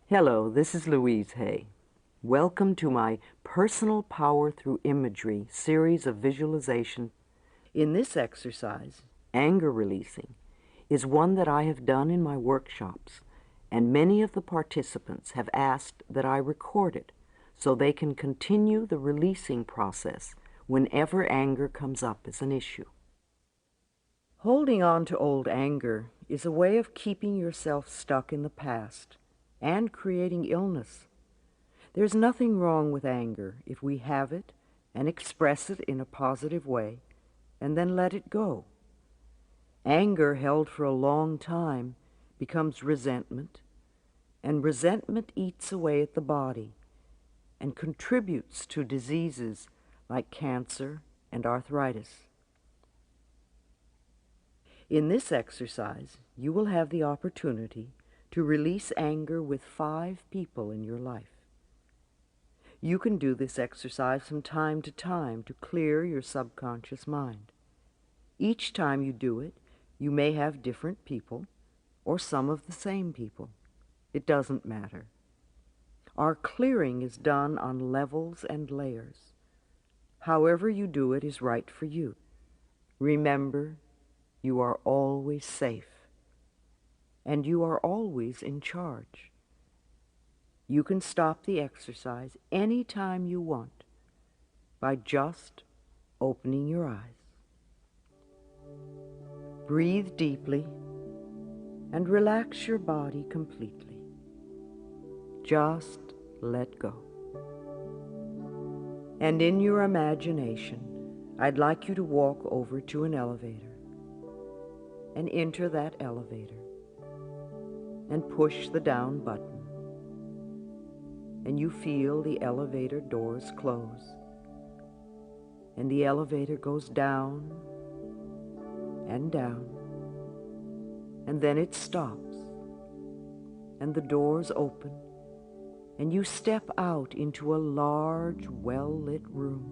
Hello, this is Louise Hay. Welcome to my Personal Power Through Imagery series of visualization. In this exercise, anger releasing is one that I have done in my workshops, and many of the participants have asked that I record it so they can continue the releasing process whenever anger comes up as an issue. Holding on to old anger is a way of keeping yourself stuck in the past and creating illness. There's nothing wrong with anger if we have it and express it in a positive way and then let it go. Anger held for a long time becomes resentment, and resentment eats away at the body and contributes to diseases like cancer and arthritis. In this exercise, you will have the opportunity to release anger with 5 people in your life. You can do this exercise from time to time to clear your subconscious mind. Each time you do it, you may have different people or some of the same people. It doesn't matter. Our clearing is done on levels and layers. However you do it is right for you. Remember, you are always safe. And you are always in charge. You can stop the exercise any time you want by just opening your eyes. Breathe deeply and relax your body completely. Just let go. And in your imagination, I'd like you to walk over to an elevator and enter that elevator and push the down button, and you feel the elevator doors close, and the elevator goes down and down, and then it stops, and the doors open, and you step out into a large, well-lit room,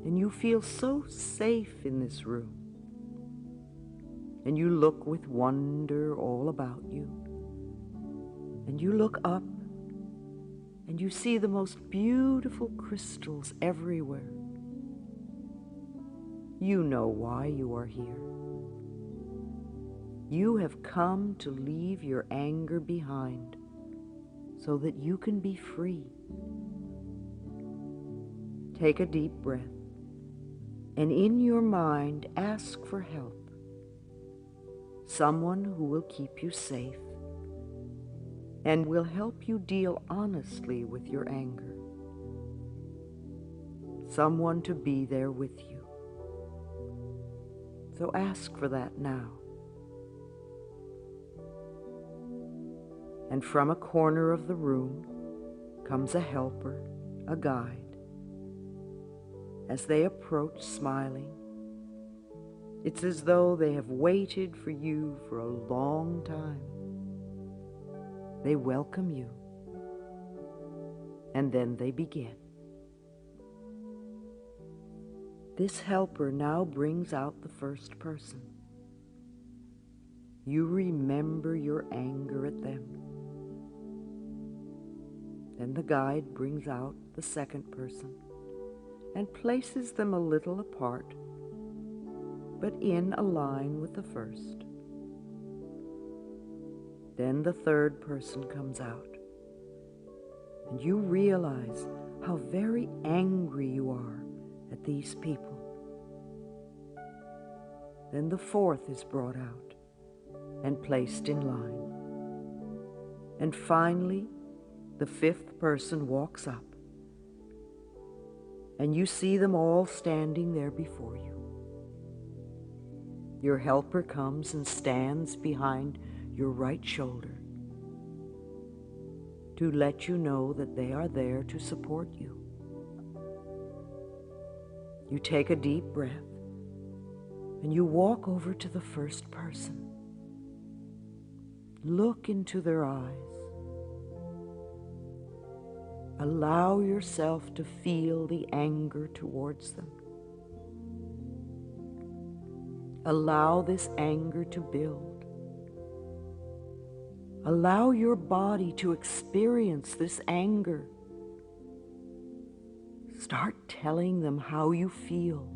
and you feel so safe in this room. And you look with wonder all about you. And you look up, and you see the most beautiful crystals everywhere. You know why you are here. You have come to leave your anger behind so that you can be free. Take a deep breath, and in your mind ask for help. Someone who will keep you safe and will help you deal honestly with your anger. Someone to be there with you. So ask for that now. And from a corner of the room comes a helper, a guide. As they approach smiling, it's as though they have waited for you for a long time. They welcome you, and then they begin. This helper now brings out the first person. You remember your anger at them. Then the guide brings out the second person and places them a little apart, but in a line with the first. Then the third person comes out, and you realize how very angry you are at these people. Then the fourth is brought out and placed in line. And finally, the fifth person walks up, and you see them all standing there before you. Your helper comes and stands behind your right shoulder to let you know that they are there to support you. You take a deep breath and you walk over to the first person. Look into their eyes. Allow yourself to feel the anger towards them. Allow this anger to build. Allow your body to experience this anger. Start telling them how you feel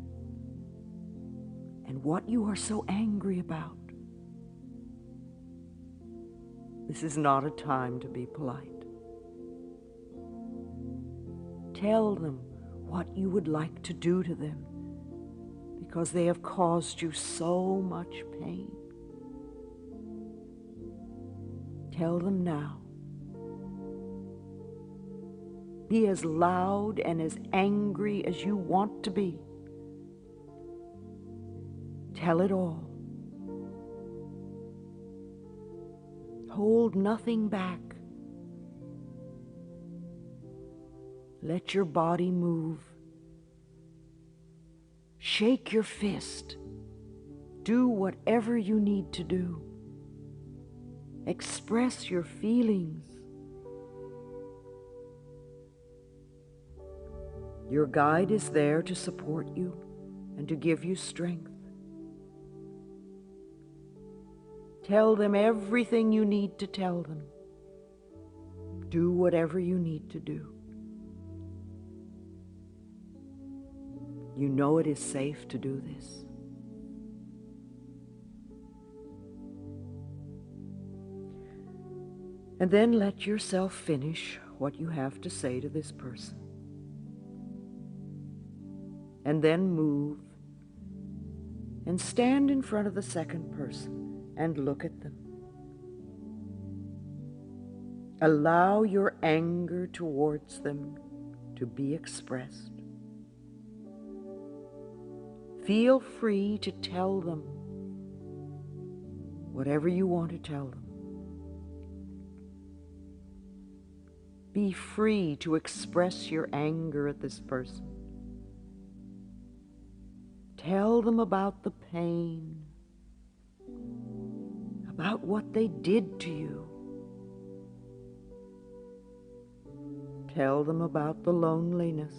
and what you are so angry about. This is not a time to be polite. Tell them what you would like to do to them because they have caused you so much pain. Tell them now. Be as loud and as angry as you want to be. Tell it all. Hold nothing back. Let your body move. Shake your fist. Do whatever you need to do. Express your feelings. Your guide is there to support you and to give you strength. Tell them everything you need to tell them. Do whatever you need to do. You know it is safe to do this. And then let yourself finish what you have to say to this person. And then move and stand in front of the second person and look at them. Allow your anger towards them to be expressed. Feel free to tell them whatever you want to tell them. Be free to express your anger at this person. Tell them about the pain, about what they did to you. Tell them about the loneliness.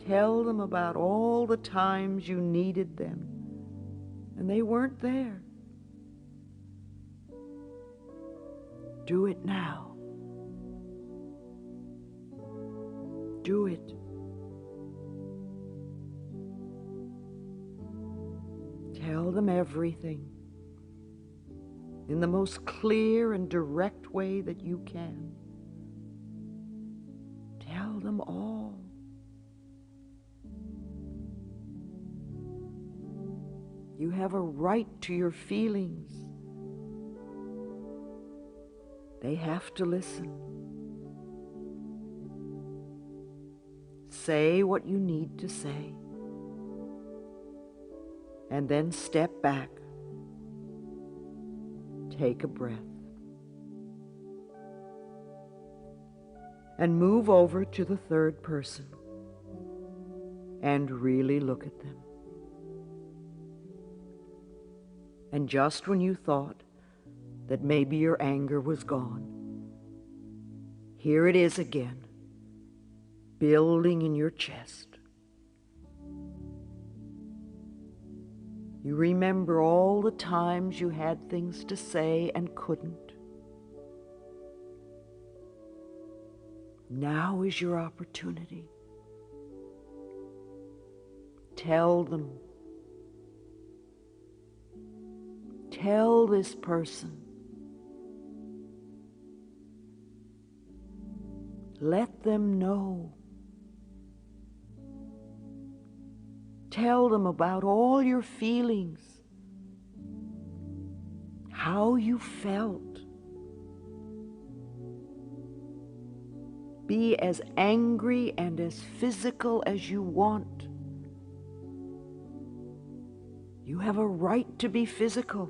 Tell them about all the times you needed them and they weren't there. Do it now. Do it. Tell them everything in the most clear and direct way that you can. Tell them all. You have a right to your feelings. They have to listen. Say what you need to say. And then step back. Take a breath. And move over to the third person. And really look at them. And just when you thought that maybe your anger was gone, here it is again, building in your chest. You remember all the times you had things to say and couldn't. Now is your opportunity. Tell them. Tell this person. Let them know. Tell them about all your feelings, how you felt. Be as angry and as physical as you want. You have a right to be physical.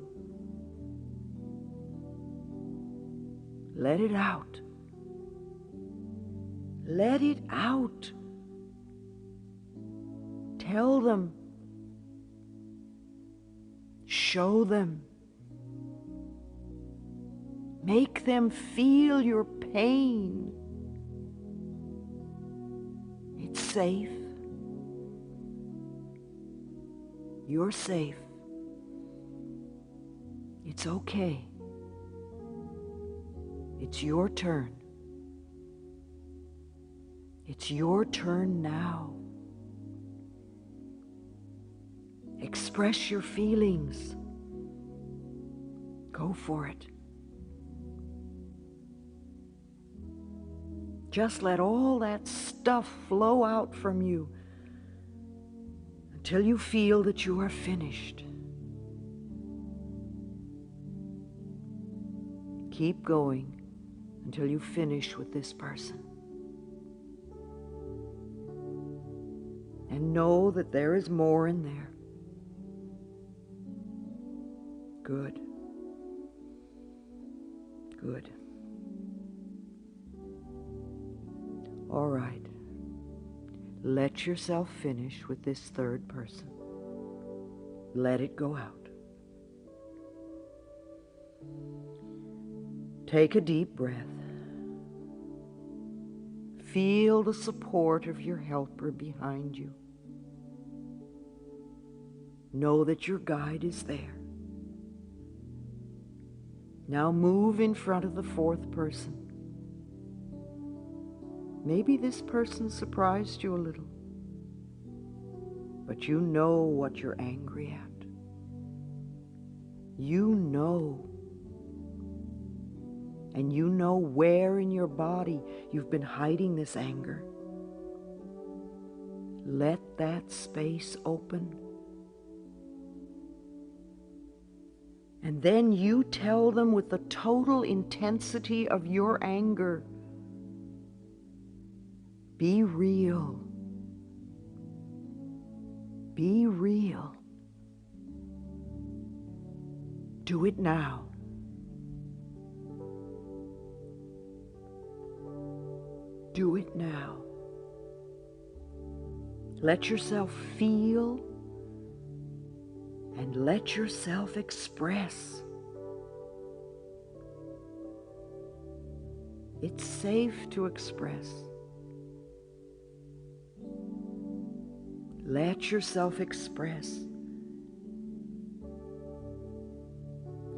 Let it out. Let it out. Tell them. Show them. Make them feel your pain. It's safe. You're safe. It's okay. It's your turn. It's your turn now. Express your feelings. Go for it. Just let all that stuff flow out from you until you feel that you are finished. Keep going until you finish with this person. And know that there is more in there. Good. Good. All right. Let yourself finish with this third person. Let it go out. Take a deep breath. Feel the support of your helper behind you. Know that your guide is there. Now move in front of the fourth person. Maybe this person surprised you a little, but you know what you're angry at. You know. And you know where in your body you've been hiding this anger. Let that space open. And then you tell them with the total intensity of your anger, be real. Be real. Do it now. Do it now. Let yourself feel and let yourself express. It's safe to express. Let yourself express.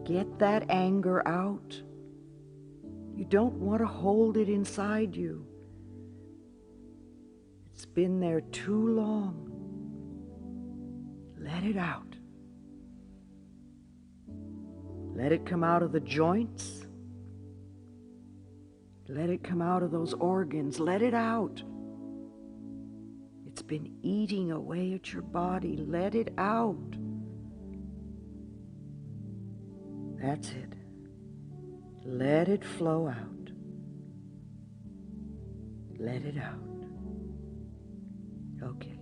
Get that anger out. You don't want to hold it inside you. It's been there too long. Let it out. Let it come out of the joints. Let it come out of those organs. Let it out. It's been eating away at your body. Let it out. That's it. Let it flow out. Let it out. Okay.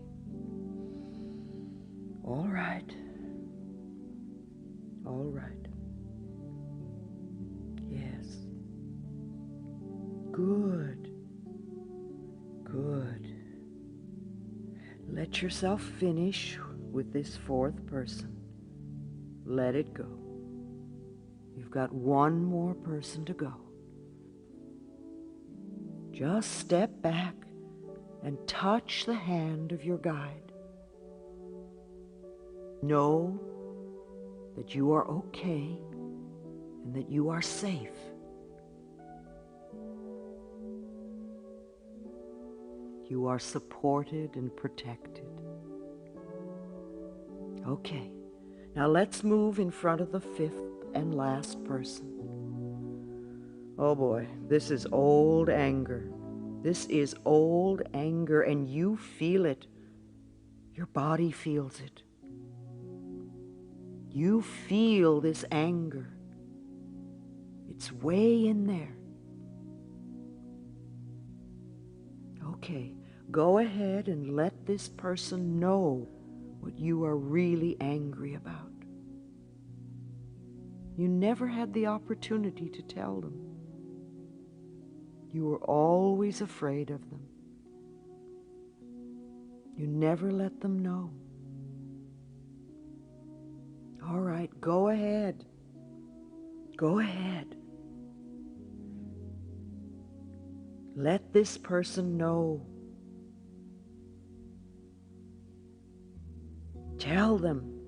All right. All right. Yes. Good. Good. Let yourself finish with this fourth person. Let it go. You've got one more person to go. Just step back and touch the hand of your guide. Know that you are okay and that you are safe. You are supported and protected. Okay, now let's move in front of the fifth and last person. Oh boy, this is old anger. This is old anger, and you feel it. Your body feels it. You feel this anger. It's way in there. Okay, go ahead and let this person know what you are really angry about. You never had the opportunity to tell them. You were always afraid of them. You never let them know. All right, go ahead. Go ahead. Let this person know. Tell them.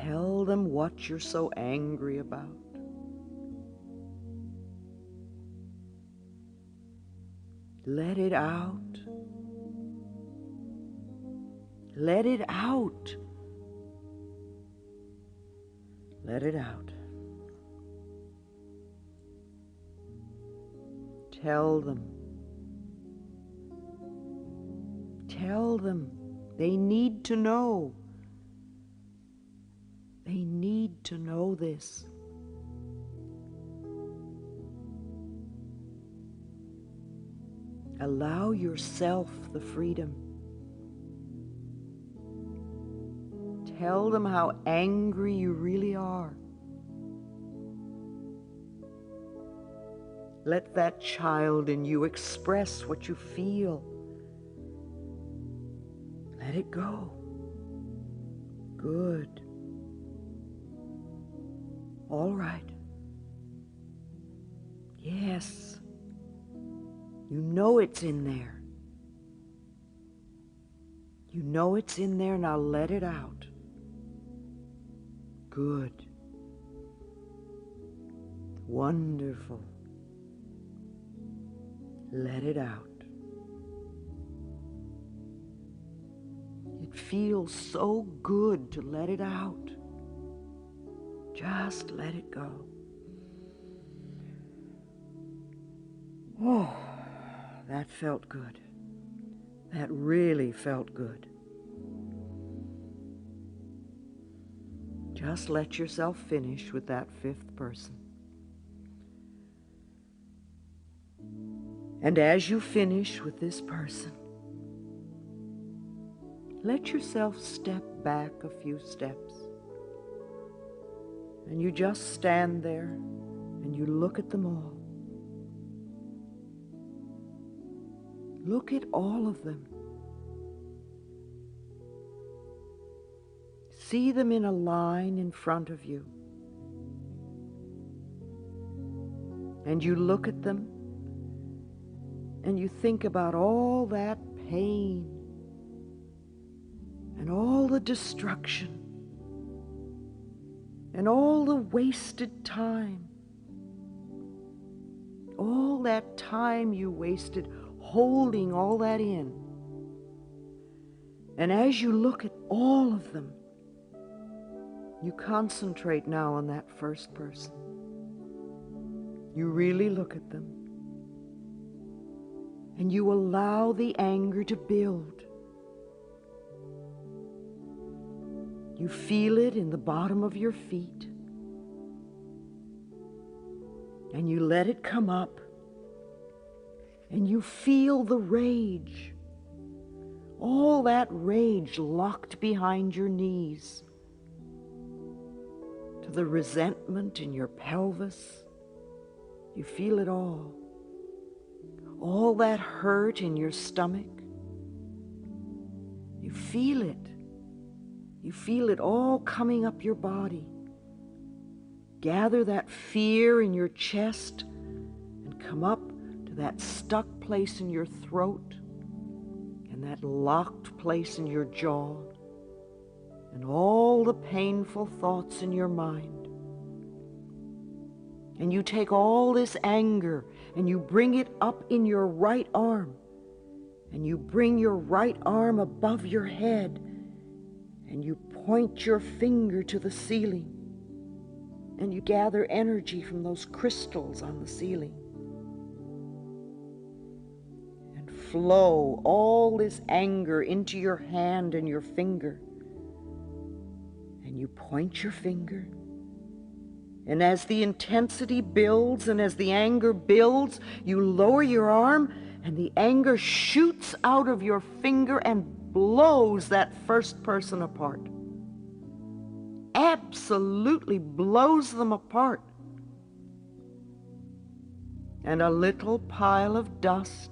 Tell them what you're so angry about. Let it out. Let it out. Let it out. Tell them. Tell them. They need to know. They need to know this. Allow yourself the freedom. Tell them how angry you really are. Let that child in you express what you feel. Let it go. Good. All right. Yes. You know it's in there. You know it's in there, now let it out. Good. Wonderful. Let it out. It feels so good to let it out. Just let it go. Oh, that felt good. That really felt good. Just let yourself finish with that fifth person. And as you finish with this person, let yourself step back a few steps. And you just stand there and you look at them all. Look at all of them. See them in a line in front of you. And you look at them and you think about all that pain and all the destruction and all the wasted time. All that time you wasted holding all that in. And as you look at all of them, you concentrate now on that first person. You really look at them. And you allow the anger to build. You feel it in the bottom of your feet. And you let it come up. And you feel the rage. All that rage locked behind your knees. To the resentment in your pelvis. You feel it all. All that hurt in your stomach. You feel it. You feel it all coming up your body. Gather that fear in your chest and come up to that stuck place in your throat and that locked place in your jaw and all the painful thoughts in your mind. And you take all this anger and you bring it up in your right arm. And you bring your right arm above your head. And you point your finger to the ceiling. And you gather energy from those crystals on the ceiling. And flow all this anger into your hand and your finger. And you point your finger. And as the intensity builds and as the anger builds, you lower your arm and the anger shoots out of your finger and blows that first person apart. Absolutely blows them apart. And a little pile of dust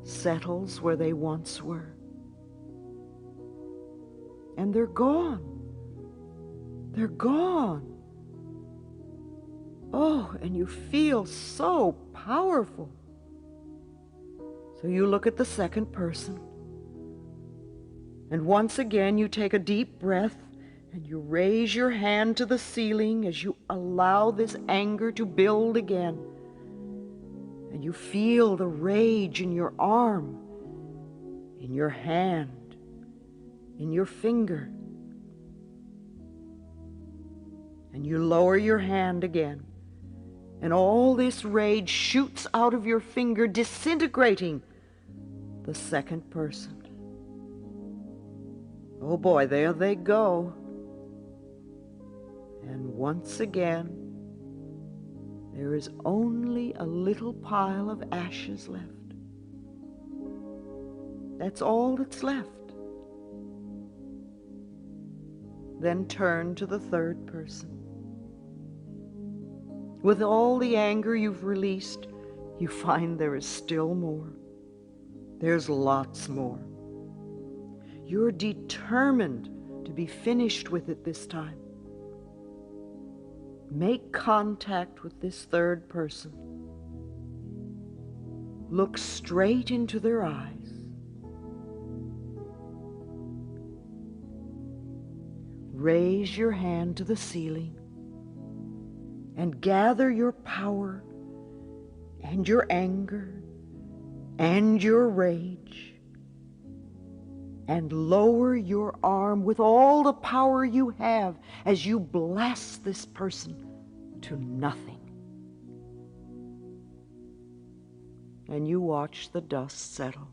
settles where they once were. And they're gone. They're gone. Oh, and you feel so powerful. So you look at the second person. And once again, you take a deep breath And you raise your hand to the ceiling as you allow this anger to build again. And you feel the rage in your arm, in your hand, in your finger. And you lower your hand again. And all this rage shoots out of your finger, disintegrating the second person. Oh boy, there they go. And once again, there is only a little pile of ashes left. That's all that's left. Then turn to the third person. With all the anger you've released, you find there is still more. There's lots more. You're determined to be finished with it this time. Make contact with this third person. Look straight into their eyes. Raise your hand to the ceiling and gather your power and your anger and your rage and lower your arm with all the power you have as you blast this person to nothing. And you watch the dust settle.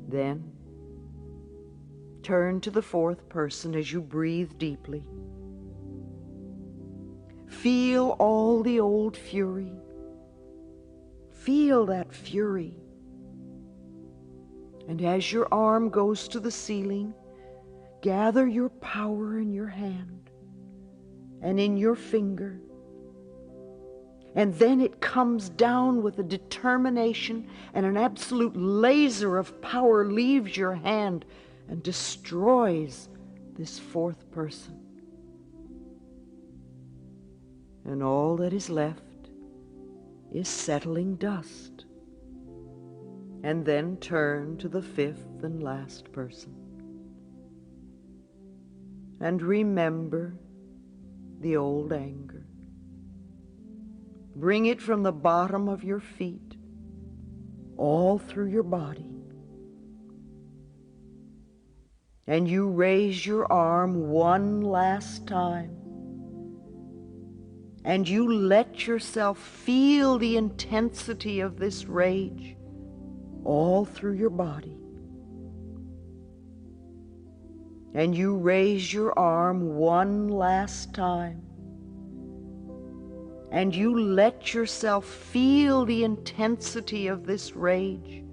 Then turn to the fourth person as you breathe deeply. Feel all the old fury. Feel that fury. And as your arm goes to the ceiling, gather your power in your hand and in your finger. And then it comes down with a determination, and an absolute laser of power leaves your hand and destroys this fourth person. And all that is left is settling dust. And then turn to the fifth and last person. And remember the old anger. Bring it from the bottom of your feet, all through your body. And you raise your arm one last time. And you let yourself feel the intensity of this rage all through your body. And you raise your arm one last time. And you let yourself feel the intensity of this rage.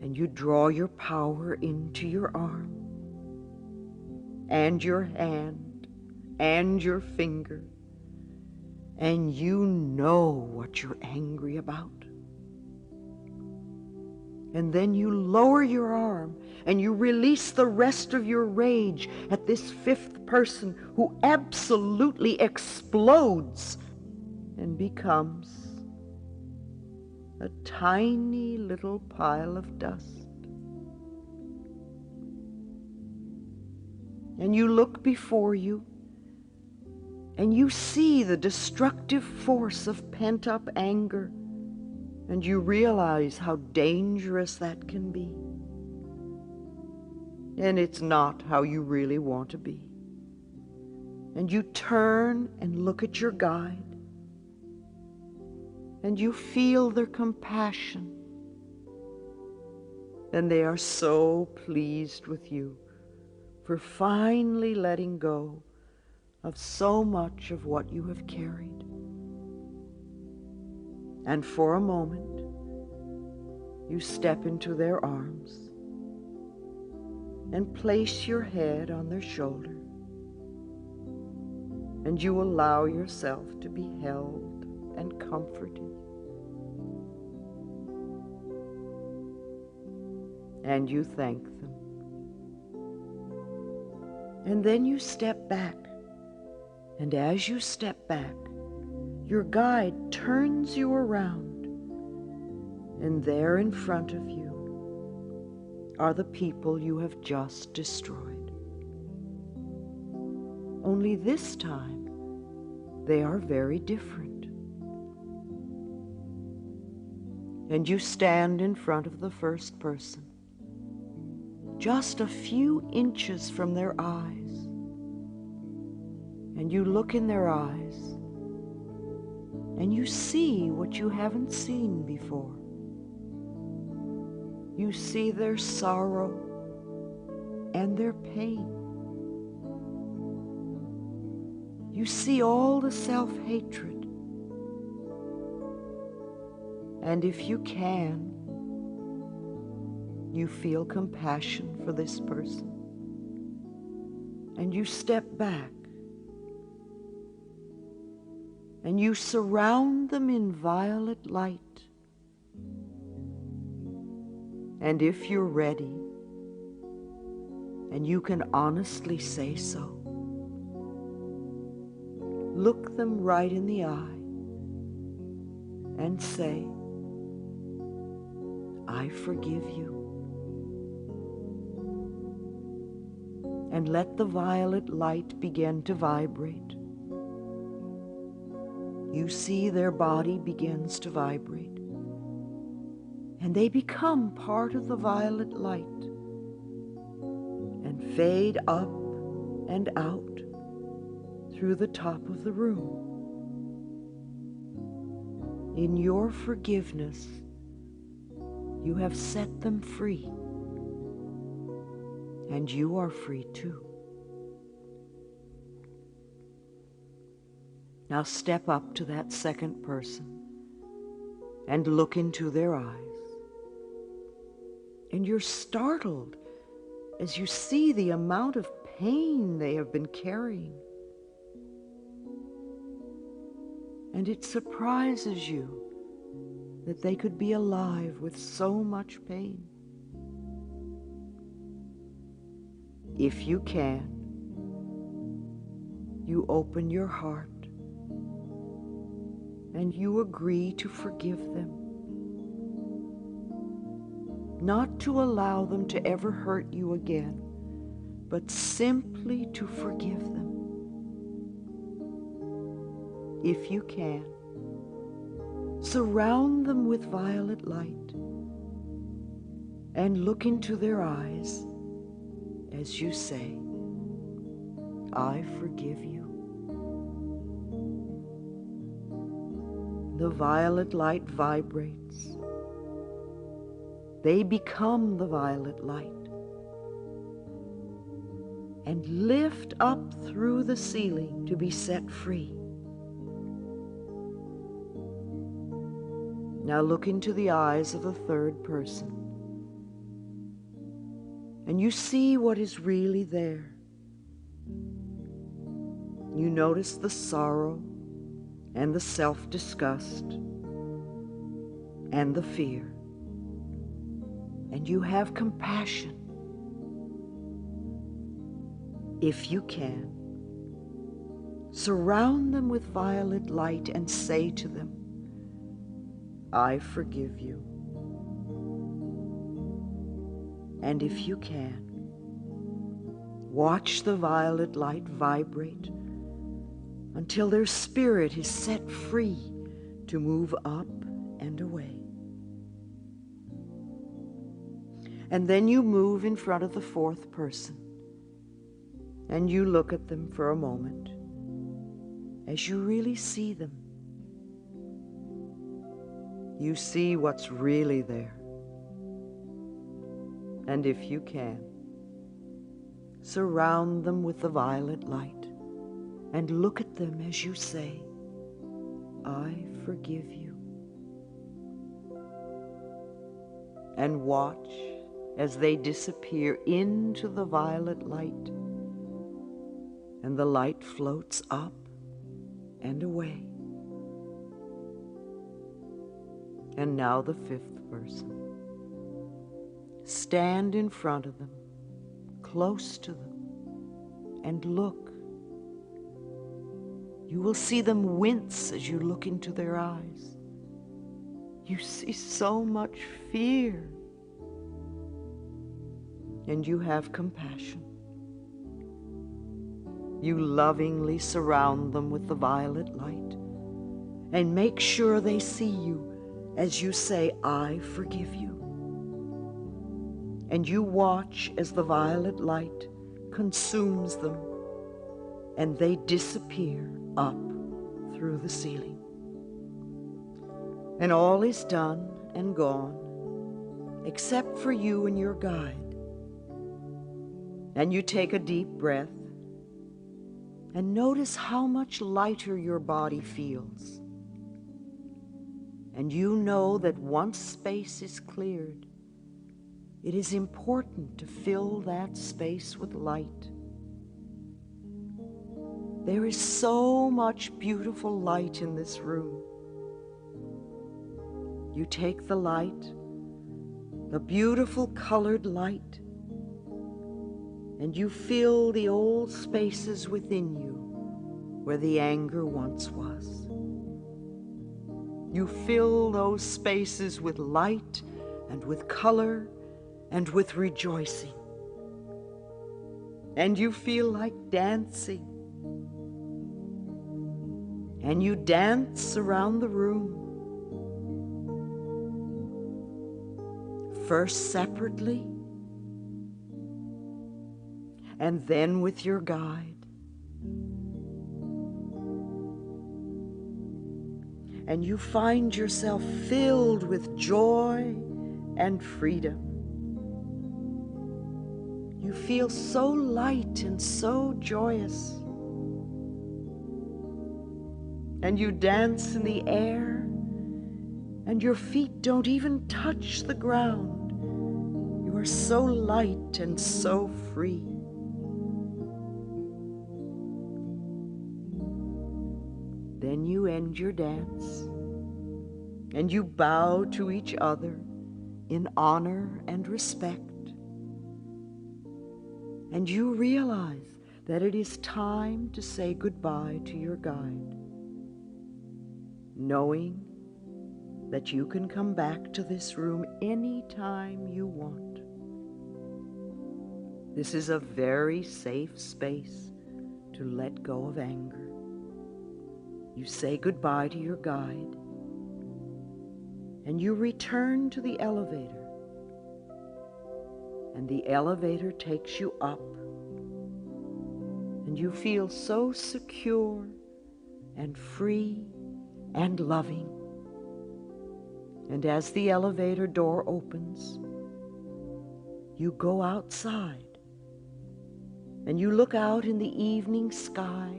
And you draw your power into your arm and your hand and your finger, and you know what you're angry about. And then you lower your arm and you release the rest of your rage at this fifth person who absolutely explodes and becomes a tiny little pile of dust. And you look before you and you see the destructive force of pent-up anger, and you realize how dangerous that can be. And it's not how you really want to be. And you turn and look at your guide, and you feel their compassion, and they are so pleased with you for finally letting go of so much of what you have carried. And for a moment, you step into their arms and place your head on their shoulder, and you allow yourself to be held and comforted. And you thank them. And then you step back. And as you step back, your guide turns you around, and there in front of you are the people you have just destroyed. Only this time, they are very different. And you stand in front of the first person, just a few inches from their eyes, and you look in their eyes, and you see what you haven't seen before. You see their sorrow and their pain. You see all the self-hatred. And if you can, you feel compassion for this person. And you step back. And you surround them in violet light. And if you're ready, and you can honestly say so, look them right in the eye and say, I forgive you. And let the violet light begin to vibrate. You see their body begins to vibrate, and they become part of the violet light and fade up and out through the top of the room. In your forgiveness, you have set them free, and you are free too. Now step up to that second person and look into their eyes. And you're startled as you see the amount of pain they have been carrying. And it surprises you that they could be alive with so much pain. If you can, you open your heart and you agree to forgive them. Not to allow them to ever hurt you again, but simply to forgive them. If you can, surround them with violet light and look into their eyes as you say, I forgive you. The violet light vibrates. They become the violet light and lift up through the ceiling to be set free. Now look into the eyes of the third person, and you see what is really there. You notice the sorrow and the self-disgust and the fear, and you have compassion. If you can, surround them with violet light and say to them, I forgive you. And if you can, watch the violet light vibrate until their spirit is set free to move up and away. And then you move in front of the fourth person, and you look at them for a moment as you really see them. You see what's really there. And if you can, surround them with the violet light and look at them as you say, I forgive you. And watch as they disappear into the violet light, and the light floats up and away. And now the fifth person. Stand in front of them, close to them, and look. You will see them wince as you look into their eyes. You see so much fear. and you have compassion. You lovingly surround them with the violet light and make sure they see you as you say, "I forgive you." And you watch as the violet light consumes them and they disappear up through the ceiling. And all is done and gone except for you and your guide. And you take a deep breath and notice how much lighter your body feels. And you know that once space is cleared, it is important to fill that space with light. There is so much beautiful light in this room. You take the light, the beautiful colored light, and you fill the old spaces within you where the anger once was. You fill those spaces with light and with color and with rejoicing. And you feel like dancing. And you dance around the room, first separately, and then with your guide. And you find yourself filled with joy and freedom. You feel so light and so joyous. And you dance in the air, and your feet don't even touch the ground. You are so light and so free. Then you end your dance, and you bow to each other in honor and respect. And you realize that it is time to say goodbye to your guide, knowing that you can come back to this room anytime you want. This is a very safe space to let go of anger. You say goodbye to your guide, and you return to the elevator, and the elevator takes you up, and you feel so secure and free and loving. And as the elevator door opens, you go outside, and you look out in the evening sky,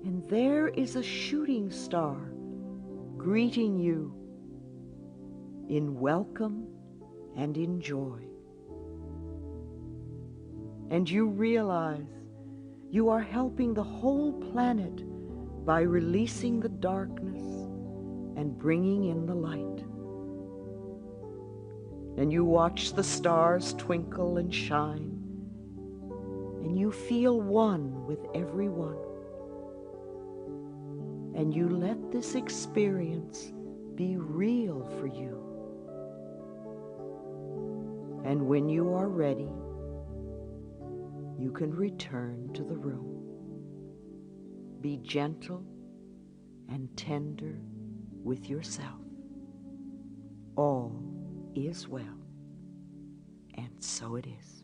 and there is a shooting star greeting you in welcome and in joy. And you realize you are helping the whole planet by releasing the darkness and bringing in the light. And you watch the stars twinkle and shine, and you feel one with everyone. And you let this experience be real for you. And when you are ready, you can return to the room. Be gentle and tender with yourself. All is well, and so it is.